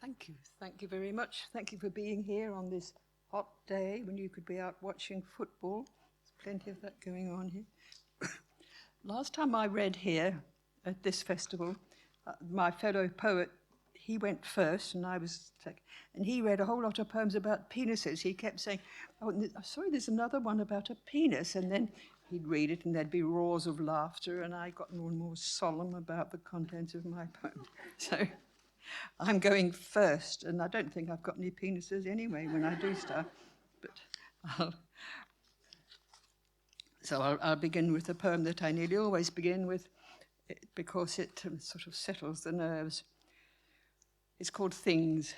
Thank you very much. Thank you for being here on this hot day when you could be out watching football. There's plenty of that going on here. Last time I read here at this festival, my fellow poet, he went first and I was second, and he read a whole lot of poems about penises. He kept saying, oh, sorry, there's another one about a penis, and then he'd read it and there'd be roars of laughter, and I got more and more solemn about the contents of my poem. So I'm going first, and I don't think I've got any penises anyway when I do start. But I'll begin with a poem that I nearly always begin with because it sort of settles the nerves. It's called Things.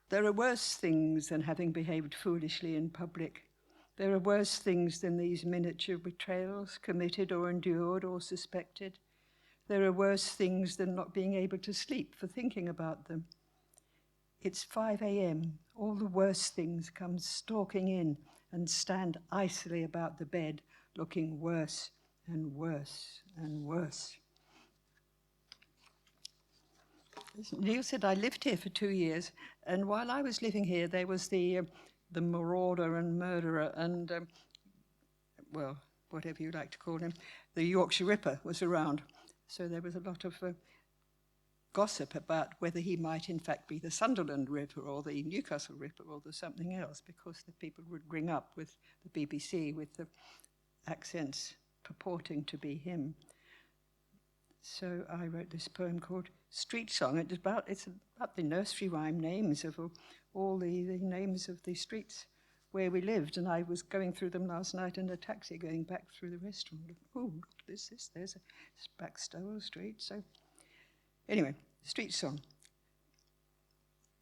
There are worse things than having behaved foolishly in public. There are worse things than these miniature betrayals, committed or endured or suspected. There are worse things than not being able to sleep for thinking about them. It's 5 a.m. All the worst things come stalking in and stand icily about the bed, looking worse and worse and worse. Neil said I lived here for 2 years, and while I was living here, there was the marauder and murderer and, well, whatever you like to call him, the Yorkshire Ripper was around. So there was a lot of gossip about whether he might in fact be the Sunderland Ripper or the Newcastle Ripper or the something else, because the people would ring up with the BBC with the accents purporting to be him. So I wrote this poem called Street Song. It's about the nursery rhyme names of all the names of the streets where we lived, and I was going through them last night in a taxi going back through the restaurant. Oh, look, there's a Backstowell Street. So anyway, Street Song.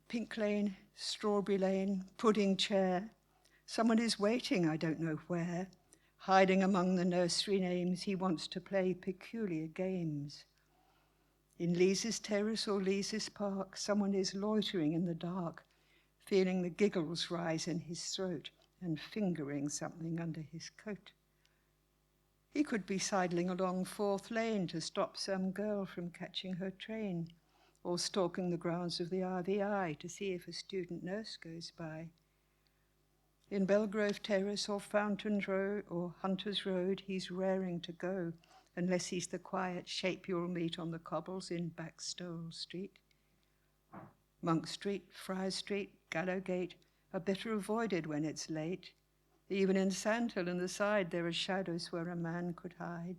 Pink Lane, Strawberry Lane, Pudding Chair. Someone is waiting, I don't know where. Hiding among the nursery names, he wants to play peculiar games. In Lees's Terrace or Lees's Park, someone is loitering in the dark, feeling the giggles rise in his throat and fingering something under his coat. He could be sidling along 4th Lane to stop some girl from catching her train, or stalking the grounds of the RVI to see if a student nurse goes by. In Belgrove Terrace or Fountains Road or Hunter's Road, he's raring to go, unless he's the quiet shape you'll meet on the cobbles in Backstowell Street. Monk Street, Friar Street, Gallowgate are better avoided when it's late. Even in Sandhill and the side, there are shadows where a man could hide.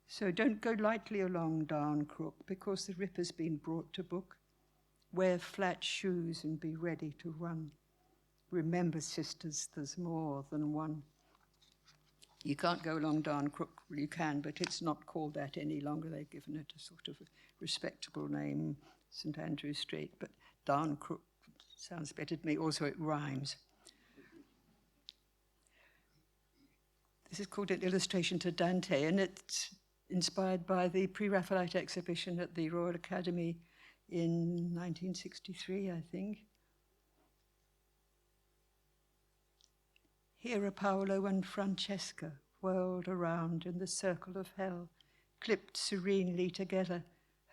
So don't go lightly along Down Crook, because the Ripper's been brought to book. Wear flat shoes and be ready to run. Remember, sisters, there's more than one. You can't go along Down Crook. Well, you can, but it's not called that any longer. They've given it a sort of a respectable name, St Andrew Street, but Down Crook sounds better to me. Also, it rhymes. This is called An Illustration to Dante, and it's inspired by the Pre-Raphaelite exhibition at the Royal Academy in 1963, I think. Here are Paolo and Francesca, whirled around in the circle of hell, clipped serenely together,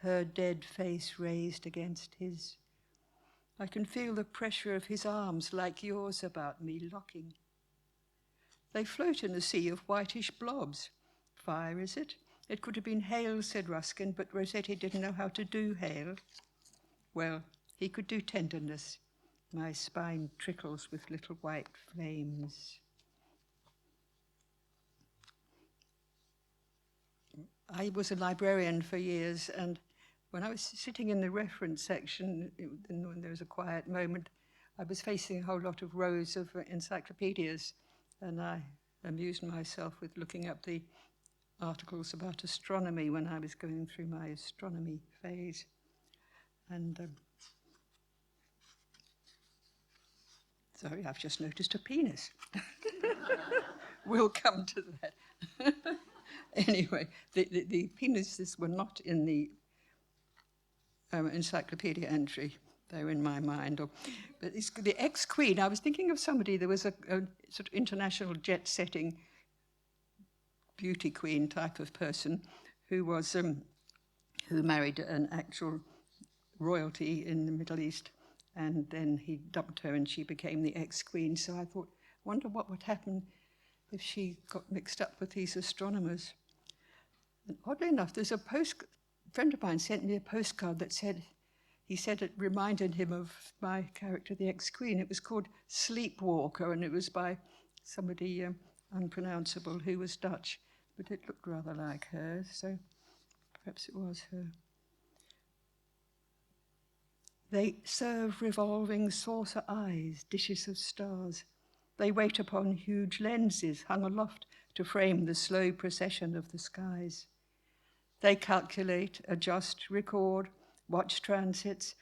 her dead face raised against his. I can feel the pressure of his arms like yours about me, locking. They float in a sea of whitish blobs. Fire, is it? It could have been hail, said Ruskin, but Rossetti didn't know how to do hail. Well, he could do tenderness. My spine trickles with little white flames. I was a librarian for years, and when I was sitting in the reference section, when there was a quiet moment, I was facing a whole lot of rows of encyclopedias, and I amused myself with looking up the articles about astronomy when I was going through my astronomy phase. And sorry, I've just noticed a penis. We'll come to that. Anyway, the penises were not in the encyclopedia entry. They were in my mind. But the ex-queen, I was thinking of somebody, there was a sort of international jet-setting beauty queen type of person who was who married an actual royalty in the Middle East, and then he dumped her and she became the ex-queen. So I thought, wonder what would happen if she got mixed up with these astronomers. And oddly enough, there's a friend of mine sent me a postcard that said, he said it reminded him of my character, the ex-queen. It was called Sleepwalker, and it was by somebody unpronounceable who was Dutch, but it looked rather like her, so perhaps it was her. They serve revolving saucer eyes, dishes of stars. They wait upon huge lenses hung aloft to frame the slow procession of the skies. They calculate, adjust, record, watch transits,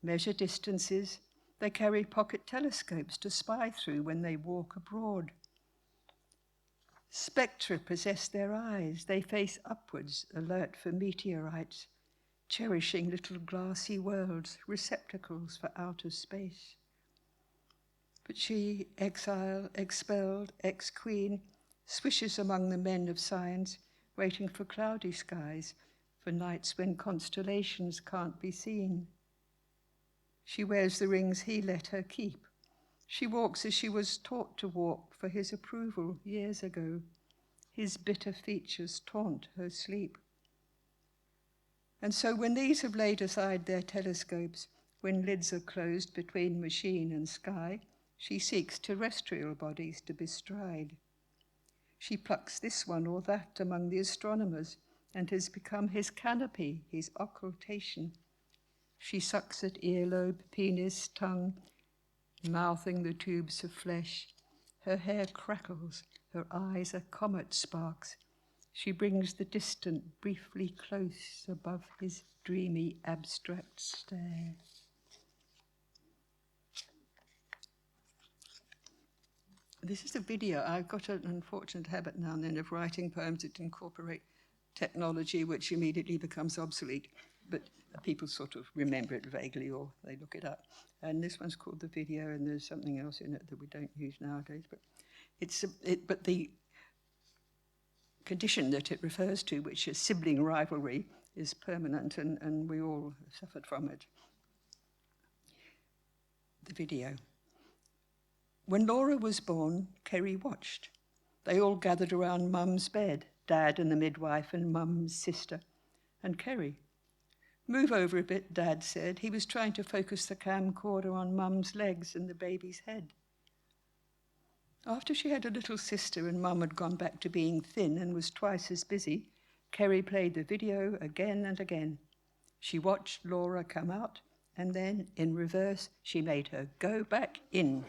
measure distances. They carry pocket telescopes to spy through when they walk abroad. Spectra possess their eyes. They face upwards, alert for meteorites, cherishing little glassy worlds, receptacles for outer space. But she, exile, expelled, ex-queen, swishes among the men of science, waiting for cloudy skies, for nights when constellations can't be seen. She wears the rings he let her keep. She walks as she was taught to walk for his approval years ago. His bitter features taunt her sleep. And so when these have laid aside their telescopes, when lids are closed between machine and sky, she seeks terrestrial bodies to bestride. She plucks this one or that among the astronomers and has become his canopy, his occultation. She sucks at earlobe, penis, tongue, mouthing the tubes of flesh. Her hair crackles, her eyes are comet sparks. She brings the distant briefly close above his dreamy, abstract stare. This is a video. I've got an unfortunate habit now and then of writing poems that incorporate technology, which immediately becomes obsolete, but people sort of remember it vaguely or they look it up. And this one's called The Video, and there's something else in it that we don't use nowadays. But but the condition that it refers to, which is sibling rivalry, is permanent, and we all suffered from it. The video. When Laura was born, Kerry watched. They all gathered around Mum's bed, Dad and the midwife and Mum's sister, and Kerry. Move over a bit, Dad said. He was trying to focus the camcorder on Mum's legs and the baby's head. After she had a little sister and Mum had gone back to being thin and was twice as busy, Kerry played the video again and again. She watched Laura come out, and then, in reverse, she made her go back in.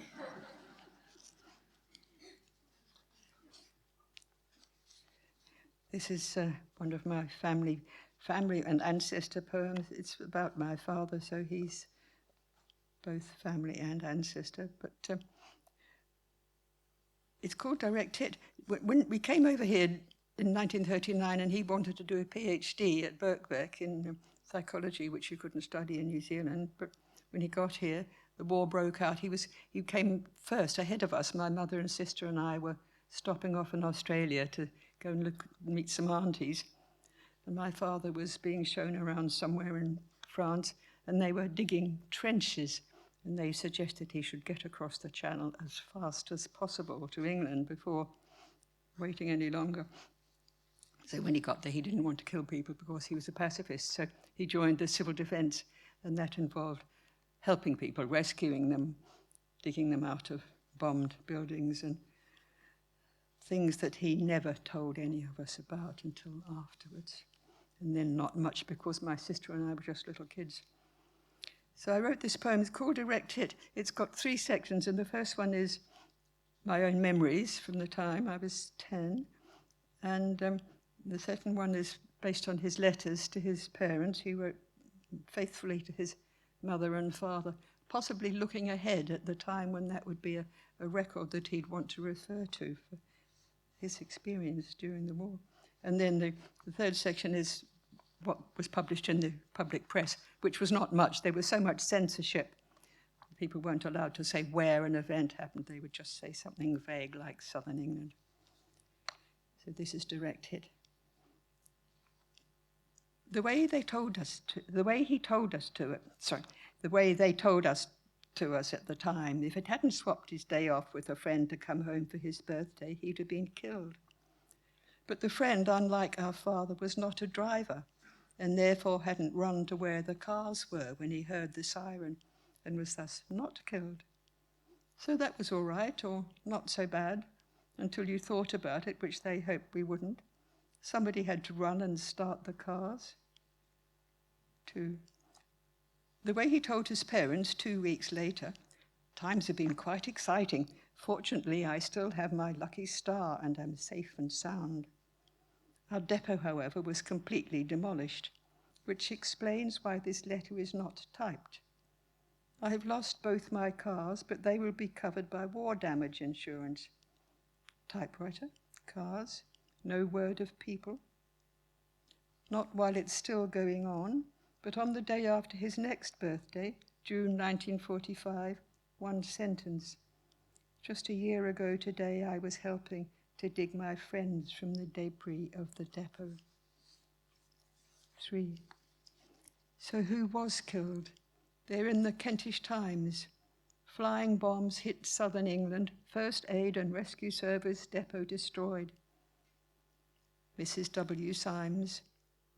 This is one of my family and ancestor poems. It's about my father, so he's both family and ancestor. But it's called Direct Hit. When we came over here in 1939, and he wanted to do a PhD at Birkbeck in psychology, which you couldn't study in New Zealand. But when he got here, the war broke out. He came first, ahead of us. My mother and sister and I were stopping off in Australia to go and meet some aunties. And my father was being shown around somewhere in France, and they were digging trenches, and they suggested he should get across the channel as fast as possible to England before waiting any longer. So when he got there, he didn't want to kill people because he was a pacifist, so he joined the civil defense, and that involved helping people, rescuing them, digging them out of bombed buildings, and things that he never told any of us about until afterwards. And then not much, because my sister and I were just little kids. So I wrote this poem. It's called Direct Hit. It's got 3 sections, and the first one is my own memories from the time I was 10. And the second one is based on his letters to his parents. He wrote faithfully to his mother and father, possibly looking ahead at the time when that would be a record that he'd want to refer to for his experience during the war. And then the third section is what was published in the public press, which was not much. There was so much censorship. People weren't allowed to say where an event happened. They would just say something vague like Southern England. So this is Direct Hit. the way they told us to us at the time, if it hadn't swapped his day off with a friend to come home for his birthday, he'd have been killed. But the friend, unlike our father, was not a driver and therefore hadn't run to where the cars were when he heard the siren and was thus not killed. So that was all right, or not so bad, until you thought about it, which they hoped we wouldn't. Somebody had to run and start the cars. The way he told his parents 2 weeks later, times have been quite exciting. Fortunately, I still have my lucky star and am safe and sound. Our depot, however, was completely demolished, which explains why this letter is not typed. I have lost both my cars, but they will be covered by war damage insurance. Typewriter, cars, no word of people. Not while it's still going on, but on the day after his next birthday, June 1945, one sentence. Just a year ago today, I was helping to dig my friends from the debris of the depot. 3. So who was killed? They're in the Kentish Times. Flying bombs hit southern England. First aid and rescue service depot destroyed. Mrs. W. Symes,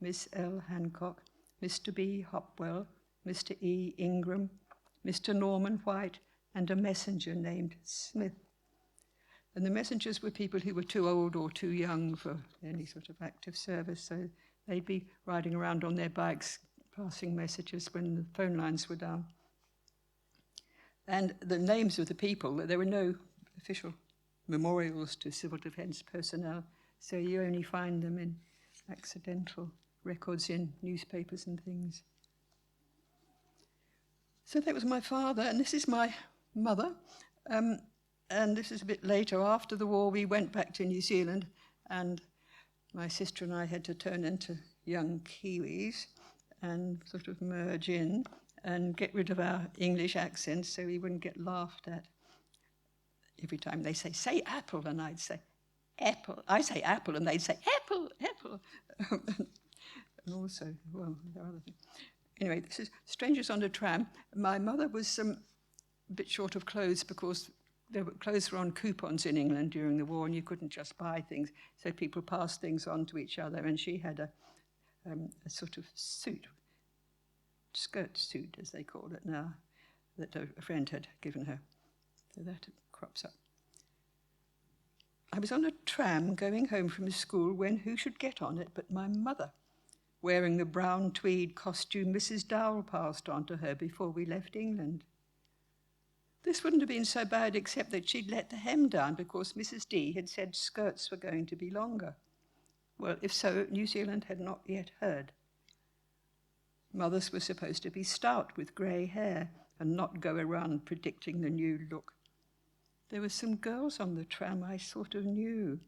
Miss L. Hancock, Mr. B. Hopwell, Mr. E. Ingram, Mr. Norman White, and a messenger named Smith. And the messengers were people who were too old or too young for any sort of active service, so they'd be riding around on their bikes, passing messages when the phone lines were down. And the names of the people, there were no official memorials to civil defence personnel, so you only find them in accidental records in newspapers and things. So that was my father, and this is my mother. And this is a bit later. After the war, we went back to New Zealand, and my sister and I had to turn into young Kiwis and sort of merge in and get rid of our English accents so we wouldn't get laughed at. Every time they say apple, and I'd say apple. I say apple, and they'd say apple, apple. And also, well, there are other things. Anyway, this is Strangers on a Tram. My mother was a bit short of clothes because clothes were on coupons in England during the war, and you couldn't just buy things, so people passed things on to each other, and she had a sort of suit, skirt suit as they call it now, that a friend had given her. So that crops up. I was on a tram going home from school when who should get on it but my mother, wearing the brown tweed costume Mrs. Dowell passed on to her before we left England. This wouldn't have been so bad except that she'd let the hem down because Mrs. D had said skirts were going to be longer. Well, if so, New Zealand had not yet heard. Mothers were supposed to be stout with grey hair and not go around predicting the new look. There were some girls on the tram I sort of knew.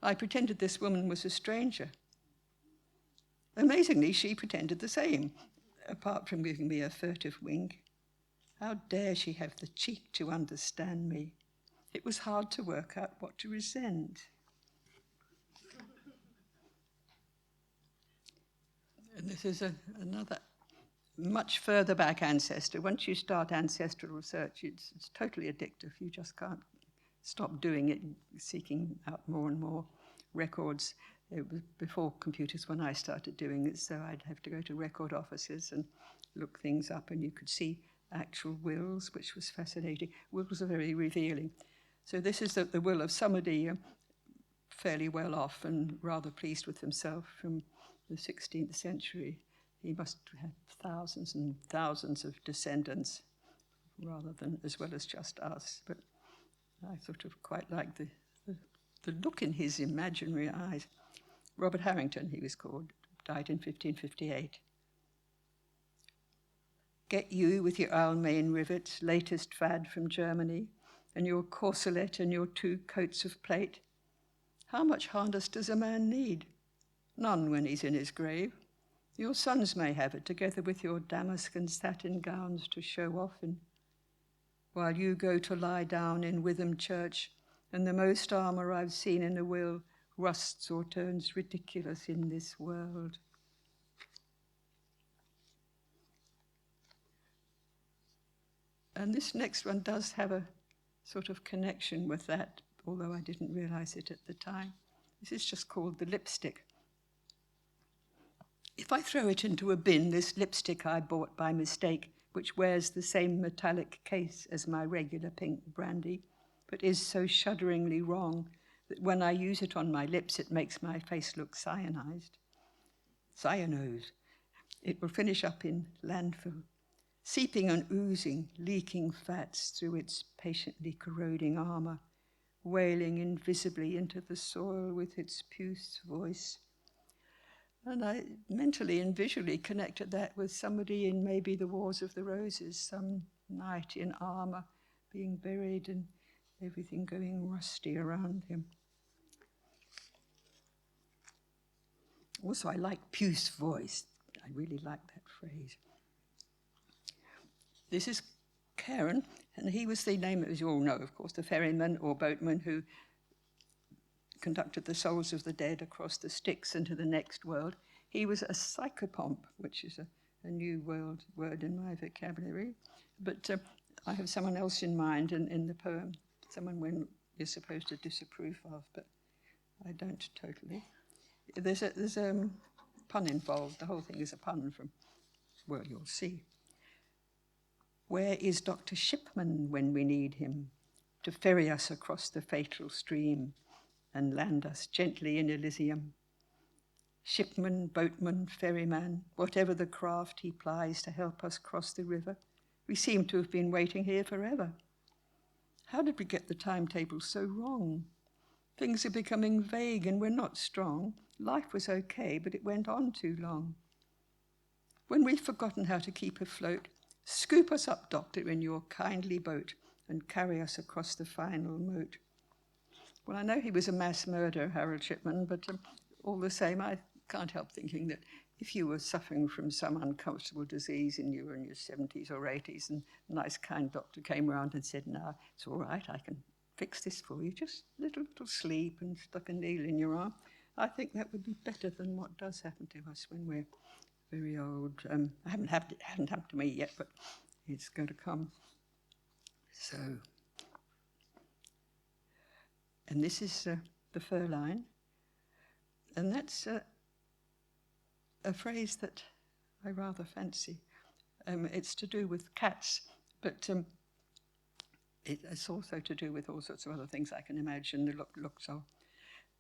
I pretended this woman was a stranger. Amazingly, she pretended the same, apart from giving me a furtive wink. How dare she have the cheek to understand me? It was hard to work out what to resent. And this is another much further back ancestor. Once you start ancestral research, it's totally addictive. You just can't stop doing it, seeking out more and more records. It was before computers when I started doing it, so I'd have to go to record offices and look things up, and you could see actual wills, which was fascinating. Wills are very revealing. So this is the will of somebody fairly well off and rather pleased with himself from the 16th century. He must have thousands and thousands of descendants rather than as well as just us. But I sort of quite like the look in his imaginary eyes. Robert Harrington, he was called, died in 1558. Get you with your Almain rivets, latest fad from Germany, and your corselet and your 2 coats of plate. How much harness does a man need? None when he's in his grave. Your sons may have it, together with your damask and satin gowns to show off in, while you go to lie down in Witham Church, and the most armour I've seen in a will rusts or turns ridiculous in this world. And this next one does have a sort of connection with that, although I didn't realize it at the time. This is just called The Lipstick. If I throw it into a bin, this lipstick I bought by mistake, which wears the same metallic case as my regular pink brandy, but is so shudderingly wrong that when I use it on my lips, it makes my face look cyanized. Cyanose. It will finish up in landfill, seeping and oozing, leaking fats through its patiently corroding armor, wailing invisibly into the soil with its puce voice. And I mentally and visually connected that with somebody in maybe the Wars of the Roses, some knight in armor being buried and everything going rusty around him. Also, I like puce voice. I really like that phrase. This is Karen, and he was the name, as you all know, of course, the ferryman or boatman who conducted the souls of the dead across the Styx into the next world. He was a psychopomp, which is a new word in my vocabulary. But I have someone else in mind in the poem, someone when you're supposed to disapprove of, but I don't totally. There's a pun involved. The whole thing is a pun from, well, you'll see. Where is Dr. Shipman when we need him to ferry us across the fatal stream and land us gently in Elysium? Shipman, boatman, ferryman, whatever the craft he plies to help us cross the river, we seem to have been waiting here forever. How did we get the timetable so wrong? Things are becoming vague and we're not strong. Life was okay, but it went on too long. When we've forgotten how to keep afloat, scoop us up, Doctor, in your kindly boat and carry us across the final moat. Well, I know he was a mass murderer, Harold Shipman, but all the same, I can't help thinking that if you were suffering from some uncomfortable disease and you were in your 70s or 80s and a nice, kind doctor came around and said, no, it's all right, I can fix this for you, just a little sleep and stuck a needle in your arm, I think that would be better than what does happen to us when we're very old. It hasn't happened to me yet, but it's going to come. So, and this is the Feline, and that's a phrase that I rather fancy. It's to do with cats, but it's also to do with all sorts of other things I can imagine the looks of.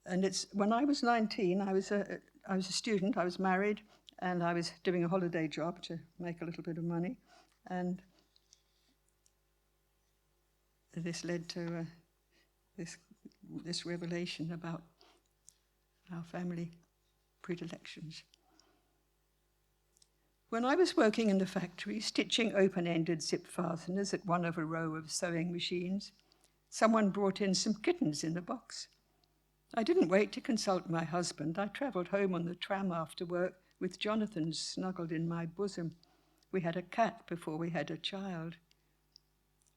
And it's when I was 19, I was a student, I was married, and I was doing a holiday job to make a little bit of money. And this led to this revelation about our family predilections. When I was working in the factory, stitching open-ended zip fasteners at one of a row of sewing machines, someone brought in some kittens in a box. I didn't wait to consult my husband. I travelled home on the tram after work with Jonathan snuggled in my bosom. We had a cat before we had a child.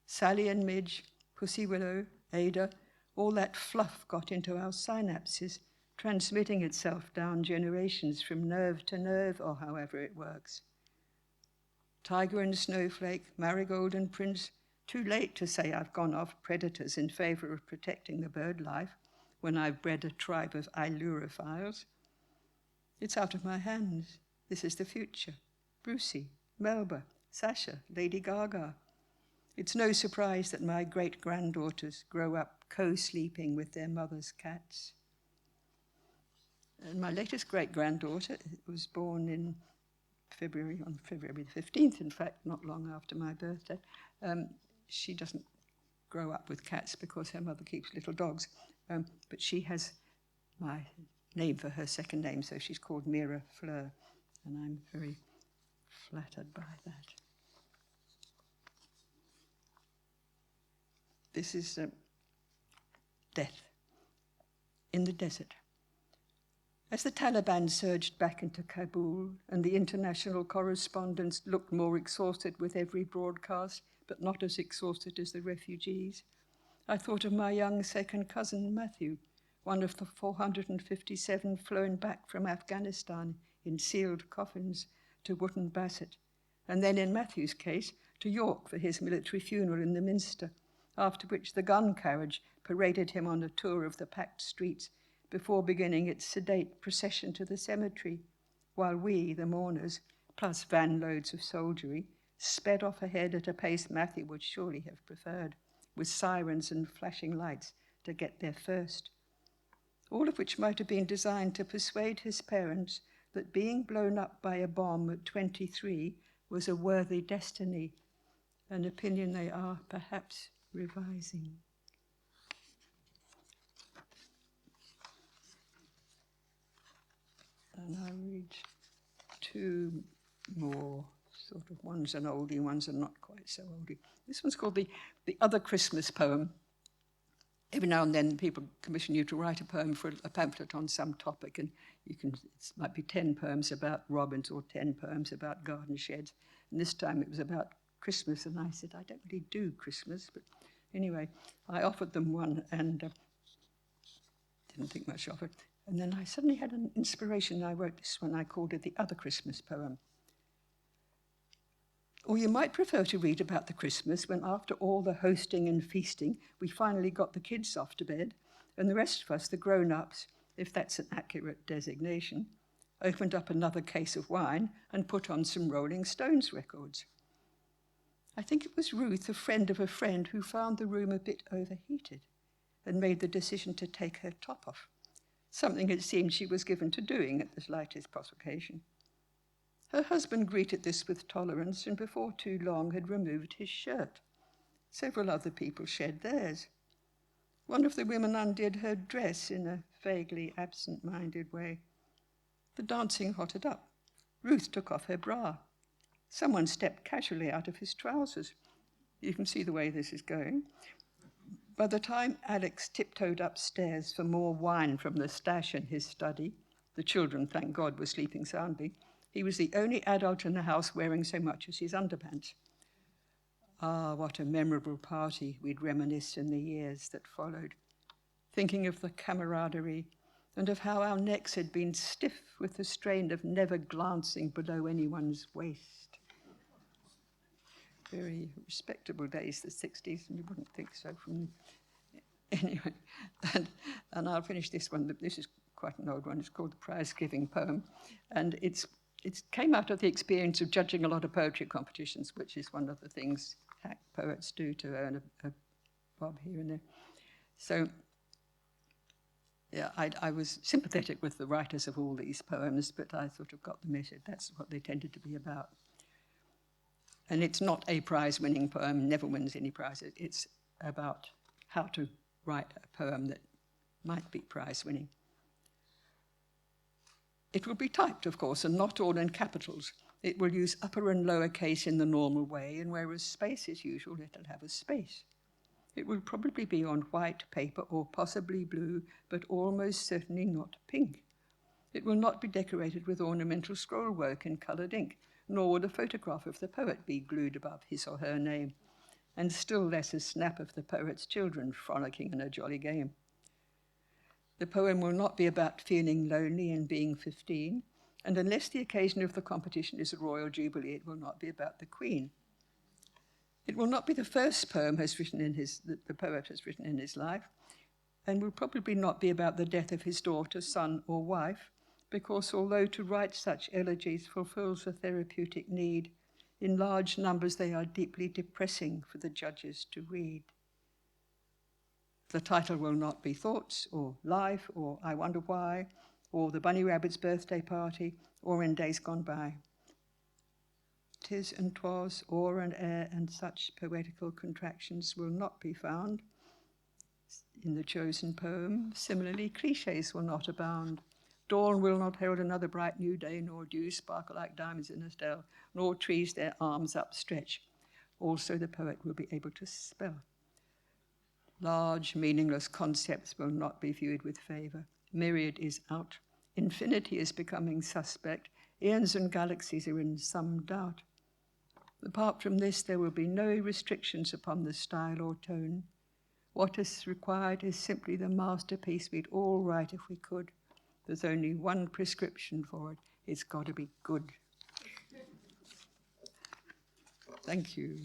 Sally and Midge, Pussy Willow, Ada, all that fluff got into our synapses, transmitting itself down generations from nerve to nerve, or however it works. Tiger and Snowflake, Marigold and Prince, too late to say I've gone off predators in favour of protecting the bird life when I've bred a tribe of ailurophiles. It's out of my hands. This is the future. Brucey, Melba, Sasha, Lady Gaga. It's no surprise that my great-granddaughters grow up co-sleeping with their mother's cats. And my latest great-granddaughter was born on February the 15th, in fact, not long after my birthday. She doesn't grow up with cats because her mother keeps little dogs, but she has my name for her second name, so she's called Mira Fleur, and I'm very flattered by that. This is death in the desert. As the Taliban surged back into Kabul and the international correspondents looked more exhausted with every broadcast, but not as exhausted as the refugees, I thought of my young second cousin, Matthew, one of the 457 flown back from Afghanistan in sealed coffins to Wotton Bassett, and then in Matthew's case, to York for his military funeral in the Minster, after which the gun carriage paraded him on a tour of the packed streets before beginning its sedate procession to the cemetery, while we, the mourners, plus van loads of soldiery, sped off ahead at a pace Matthew would surely have preferred, with sirens and flashing lights to get there first. All of which might have been designed to persuade his parents that being blown up by a bomb at 23 was a worthy destiny, an opinion they are perhaps revising. And I read two more sort of, one's an oldie, one's a not quite so oldie. This one's called the Other Christmas Poem. Every now and then people commission you to write a poem for a pamphlet on some topic, and it might be 10 poems about robins or 10 poems about garden sheds. And this time it was about Christmas, and I said, I don't really do Christmas, but anyway, I offered them one and didn't think much of it. And then I suddenly had an inspiration, and I wrote this one. I called it The Other Christmas Poem. Or you might prefer to read about the Christmas when, after all the hosting and feasting, we finally got the kids off to bed, and the rest of us, the grown-ups, if that's an accurate designation, opened up another case of wine and put on some Rolling Stones records. I think it was Ruth, a friend of a friend, who found the room a bit overheated and made the decision to take her top off, something it seemed she was given to doing at the slightest provocation. Her husband greeted this with tolerance and before too long had removed his shirt. Several other people shed theirs. One of the women undid her dress in a vaguely absent-minded way. The dancing hotted up. Ruth took off her bra. Someone stepped casually out of his trousers. You can see the way this is going. By the time Alex tiptoed upstairs for more wine from the stash in his study, the children, thank God, were sleeping soundly, he was the only adult in the house wearing so much as his underpants. Ah, what a memorable party we'd reminisce in the years that followed, thinking of the camaraderie and of how our necks had been stiff with the strain of never glancing below anyone's waist. Very respectable days, the 60s, and you wouldn't think so from... Anyway, and I'll finish this one. This is quite an old one. It's called the Prize-Giving Poem, and it came out of the experience of judging a lot of poetry competitions, which is one of the things hack poets do to earn a bob here and there. So, yeah, I was sympathetic with the writers of all these poems, but I sort of got the message. That's what they tended to be about. And it's not a prize-winning poem, never wins any prizes. It's about how to write a poem that might be prize-winning. It will be typed, of course, and not all in capitals. It will use upper and lower case in the normal way, and whereas space is usual, it'll have a space. It will probably be on white paper or possibly blue, but almost certainly not pink. It will not be decorated with ornamental scrollwork in coloured ink, nor would a photograph of the poet be glued above his or her name, and still less a snap of the poet's children frolicking in a jolly game. The poem will not be about feeling lonely and being 15, and unless the occasion of the competition is a royal jubilee, it will not be about the Queen. It will not be the first poem that the poet has written in his life, and will probably not be about the death of his daughter, son, or wife, because although to write such elegies fulfills a therapeutic need, in large numbers they are deeply depressing for the judges to read. The title will not be Thoughts, or Life, or I Wonder Why, or The Bunny Rabbit's Birthday Party, or In Days Gone By. Tis and 'twas, or and ere, and such poetical contractions will not be found in the chosen poem. Similarly, cliches will not abound. Dawn will not herald another bright new day, nor dew sparkle like diamonds in a dell, nor trees their arms upstretch. Also the poet will be able to spell. Large, meaningless concepts will not be viewed with favour. Myriad is out. Infinity is becoming suspect. Eons and galaxies are in some doubt. Apart from this, there will be no restrictions upon the style or tone. What is required is simply the masterpiece we'd all write if we could. There's only one prescription for it. It's got to be good. Thank you.